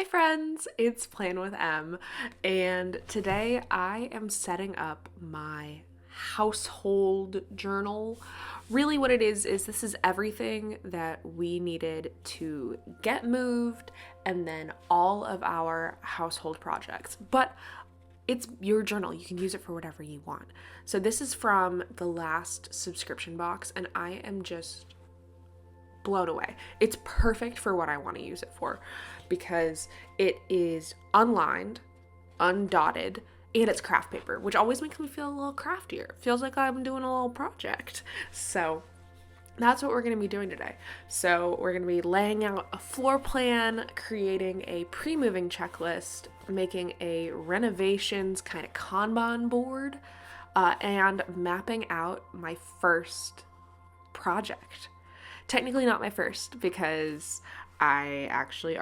Hi friends, it's Plan with M, and today I am setting up my household journal. Really what it is this is everything that we needed to get moved and then all of our household projects. But it's your journal. You can use it for whatever you want. So this is from the last subscription box and I am just blown away. It's perfect for what I want to use it for because it is unlined, undotted, and it's craft paper, which always makes me feel a little craftier. It feels like I'm doing a little project. So that's what we're going to be doing today. So we're going to be laying out a floor plan, creating a pre-moving checklist, making a renovations kind of Kanban board, and mapping out my first project. Technically not my first because I actually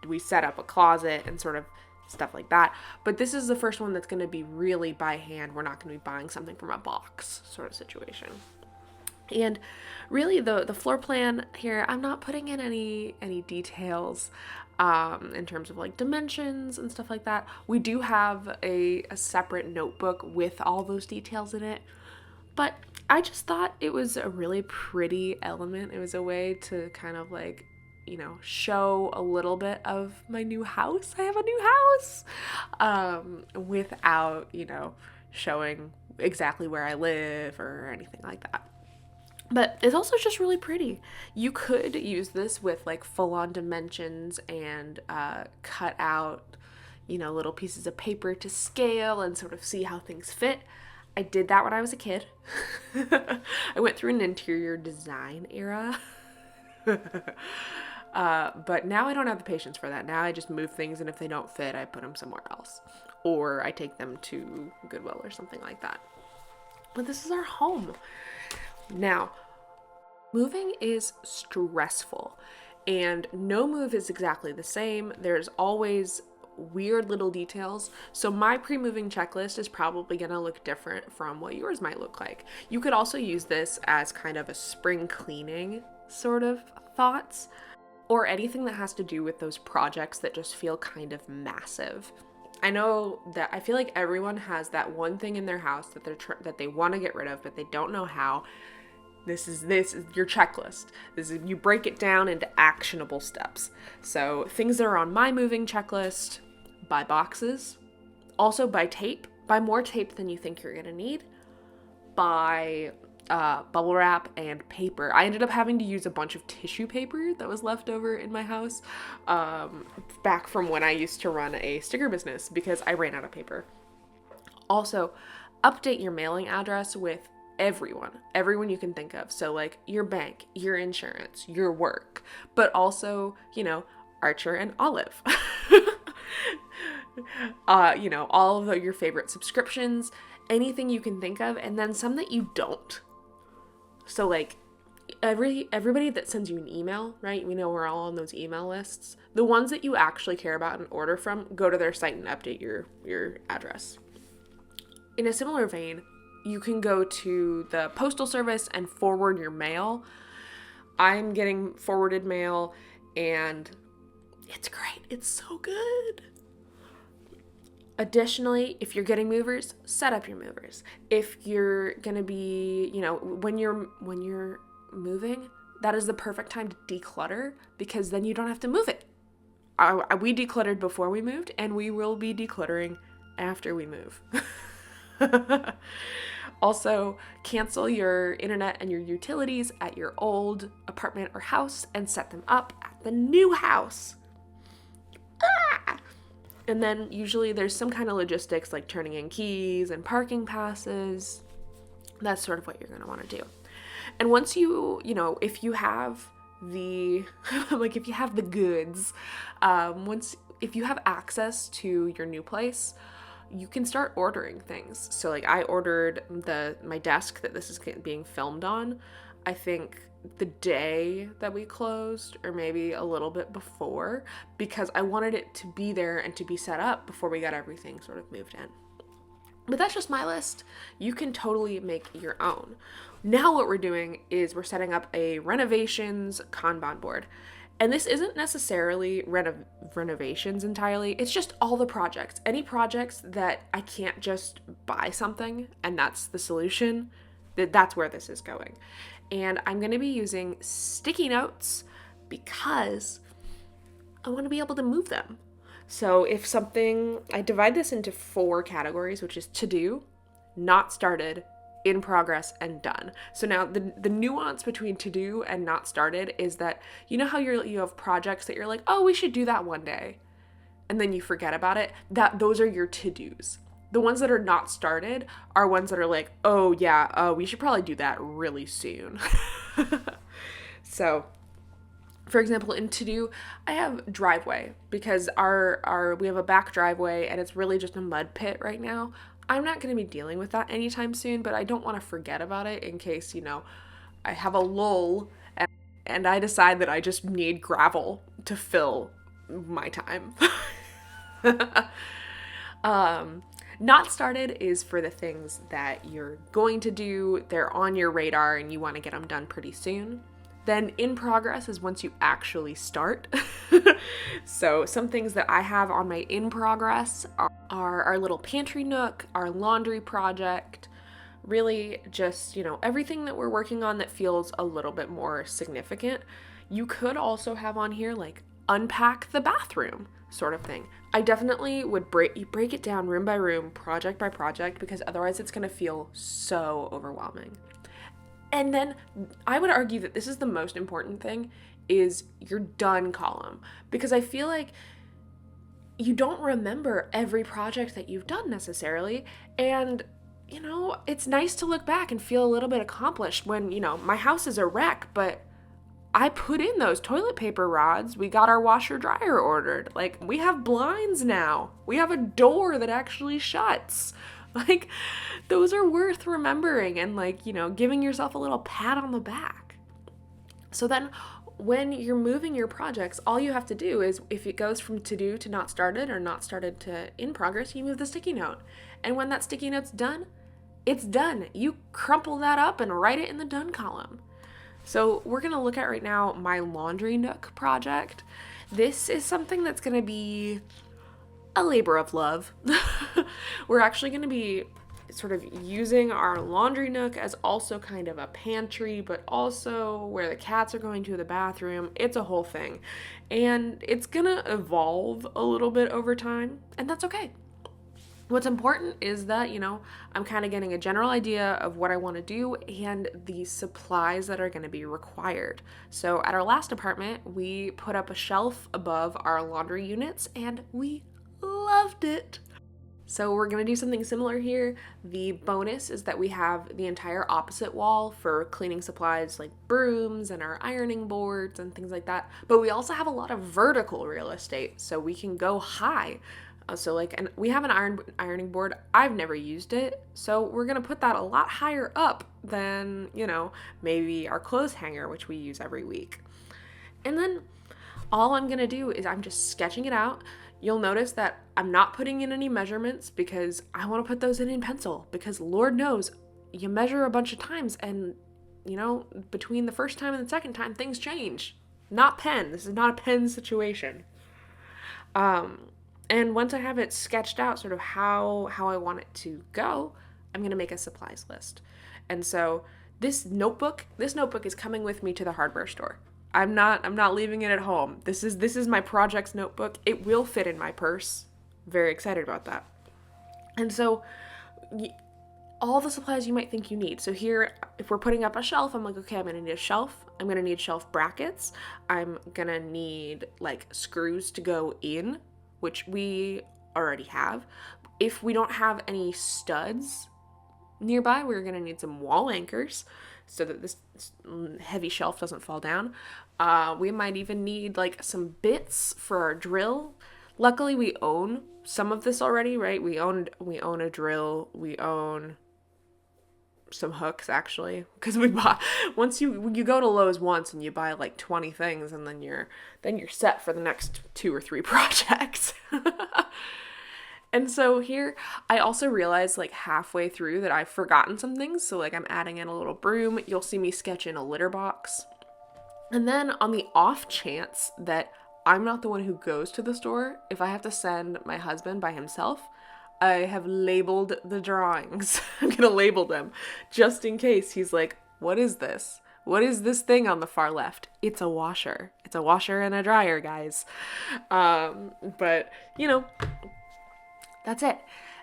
we set up a closet and sort of stuff like that. But this is the first one that's going to be really by hand. We're not going to be buying something from a box sort of situation. And really the floor plan here, I'm not putting in any details in terms of like dimensions and stuff like that. We do have a separate notebook with all those details in it. But I just thought it was a really pretty element. It was a way to kind of like, show a little bit of my new house. I have a new house without, showing exactly where I live or anything like that. But it's also just really pretty. You could use this with like full-on dimensions and cut out, little pieces of paper to scale and sort of see how things fit. I did that when I was a kid. I went through an interior design era. But now I don't have the patience for that. Now I just move things, and if they don't fit, I put them somewhere else. Or I take them to Goodwill or something like that. But this is our home. Now, moving is stressful, and no move is exactly the same. There's always weird little details. So my pre-moving checklist is probably going to look different from what yours might look like. You could also use this as kind of a spring cleaning sort of thoughts, or anything that has to do with those projects that just feel kind of massive. I know that I feel like everyone has that one thing in their house that they want to get rid of, but they don't know how. This is your checklist. You break it down into actionable steps. So things that are on my moving checklist: buy boxes, also buy tape, buy more tape than you think you're gonna need, buy bubble wrap and paper. I ended up having to use a bunch of tissue paper that was left over in my house back from when I used to run a sticker business because I ran out of paper. Also, update your mailing address with everyone you can think of. So like your bank, your insurance, your work, but also, Archer and Olive. All of your favorite subscriptions, anything you can think of, and then some that you don't. So like everybody that sends you an email, right? We know we're all on those email lists. The ones that you actually care about and order from, go to their site and update your address. In a similar vein, you can go to the postal service and forward your mail. I'm getting forwarded mail and it's great. It's so good. Additionally, if you're getting movers, set up your movers. If you're going to be, when you're moving, that is the perfect time to declutter because then you don't have to move it. We decluttered before we moved and we will be decluttering after we move. Also, cancel your internet and your utilities at your old apartment or house and set them up at the new house. And then usually there's some kind of logistics like turning in keys and parking passes. That's sort of what you're going to want to do. And once if you have the, if you have the goods, if you have access to your new place, you can start ordering things. So like I ordered my desk that this is being filmed on, I think the day that we closed or maybe a little bit before, because I wanted it to be there and to be set up before we got everything sort of moved in. But that's just my list. You can totally make your own. Now what we're doing is we're setting up a renovations Kanban board. And this isn't necessarily renovations entirely. It's just all the projects. Any projects that I can't just buy something and that's the solution, that's where this is going. And I'm going to be using sticky notes because I want to be able to move them. So if something, I divide this into 4 categories, which is to do, not started, in progress, and done. So now the nuance between to do and not started is that, you know how you have projects that you're like, oh, we should do that one day, and then you forget about it? Those are your to-dos. The ones that are not started are ones that are like, oh yeah, we should probably do that really soon. So for example, in to do, I have driveway because we have a back driveway and it's really just a mud pit right now. I'm not going to be dealing with that anytime soon, but I don't want to forget about it in case, I have a lull and I decide that I just need gravel to fill my time. Not started is for the things that you're going to do, they're on your radar and you want to get them done pretty soon. Then in progress is once you actually start. So some things that I have on my in progress are our little pantry nook, our laundry project, really just, everything that we're working on that feels a little bit more significant. You could also have on here like unpack the bathroom sort of thing. I definitely would break it down room by room, project by project, because otherwise it's going to feel so overwhelming. And then I would argue that this is the most important thing, is your done column. Because I feel like you don't remember every project that you've done necessarily. And, it's nice to look back and feel a little bit accomplished when, my house is a wreck, but I put in those toilet paper rods. We got our washer dryer ordered. Like, we have blinds now. We have a door that actually shuts. Like, those are worth remembering and, giving yourself a little pat on the back. So then when you're moving your projects, all you have to do is, if it goes from to do to not started or not started to in progress, you move the sticky note. And when that sticky note's done, it's done. You crumple that up and write it in the done column. So we're going to look at right now my laundry nook project. This is something that's going to be a labor of love. We're actually going to be sort of using our laundry nook as also kind of a pantry, but also where the cats are going to the bathroom. It's a whole thing. And it's going to evolve a little bit over time, and that's okay. What's important is that, I'm kind of getting a general idea of what I want to do and the supplies that are going to be required. So at our last apartment, we put up a shelf above our laundry units and we loved it. So we're going to do something similar here. The bonus is that we have the entire opposite wall for cleaning supplies like brooms and our ironing boards and things like that. But we also have a lot of vertical real estate, so we can go high. And we have an ironing board. I've never used it, so we're going to put that a lot higher up than, maybe our clothes hanger, which we use every week. And then all I'm going to do is I'm just sketching it out. You'll notice that I'm not putting in any measurements because I want to put those in pencil, because Lord knows you measure a bunch of times and, between the first time and the second time, things change. Not pen. This is not a pen situation. And once I have it sketched out sort of how I want it to go, I'm going to make a supplies list. And so this notebook is coming with me to the hardware store. I'm not leaving it at home. This is my projects notebook. It will fit in my purse. Very excited about that. And so all the supplies you might think you need. So here, if we're putting up a shelf, I'm like, okay, I'm going to need a shelf. I'm going to need shelf brackets. I'm going to need screws to go in, which we already have. If we don't have any studs nearby, we're going to need some wall anchors so that this heavy shelf doesn't fall down. We might even need some bits for our drill. Luckily, we own some of this already, right? We own a drill. We own some hooks, actually, because we bought, once you go to Lowe's once and you buy 20 things, and then you're set for the next 2 or 3 projects. And so here I also realized halfway through that I've forgotten some things. So I'm adding in a little broom. You'll see me sketch in a litter box. And then on the off chance that I'm not the one who goes to the store, if I have to send my husband by himself, I have labeled the drawings. I'm gonna label them just in case he's like, what is this? What is this thing on the far left? It's a washer. It's a washer and a dryer, guys. But, you know, that's it.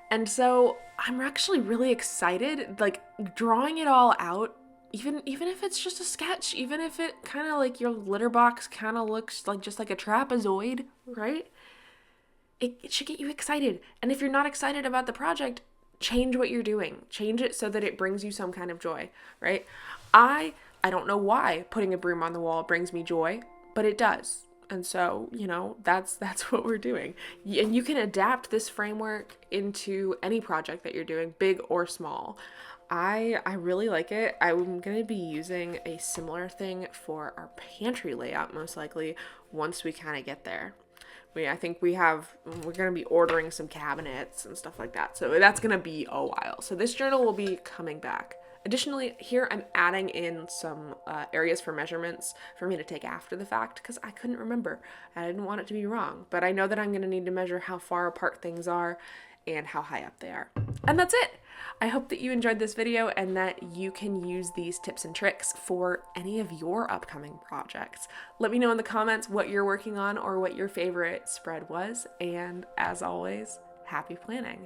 And so I'm actually really excited, like drawing it all out, even if it's just a sketch, even if it kind of like your litter box kind of looks like just like a trapezoid, right? It should get you excited. And if you're not excited about the project, change what you're doing. Change it so that it brings you some kind of joy, right? I don't know why putting a broom on the wall brings me joy, but it does. And so, you know, that's what we're doing. And you can adapt this framework into any project that you're doing, big or small. I really like it. I'm going to be using a similar thing for our pantry layout most likely once we kind of get there. I think we're going to be ordering some cabinets and stuff like that. So that's going to be a while. So this journal will be coming back. Additionally, here I'm adding in some areas for measurements for me to take after the fact because I couldn't remember. I didn't want it to be wrong, but I know that I'm going to need to measure how far apart things are and how high up they are. And that's it. I hope that you enjoyed this video and that you can use these tips and tricks for any of your upcoming projects. Let me know in the comments what you're working on or what your favorite spread was. And as always, happy planning.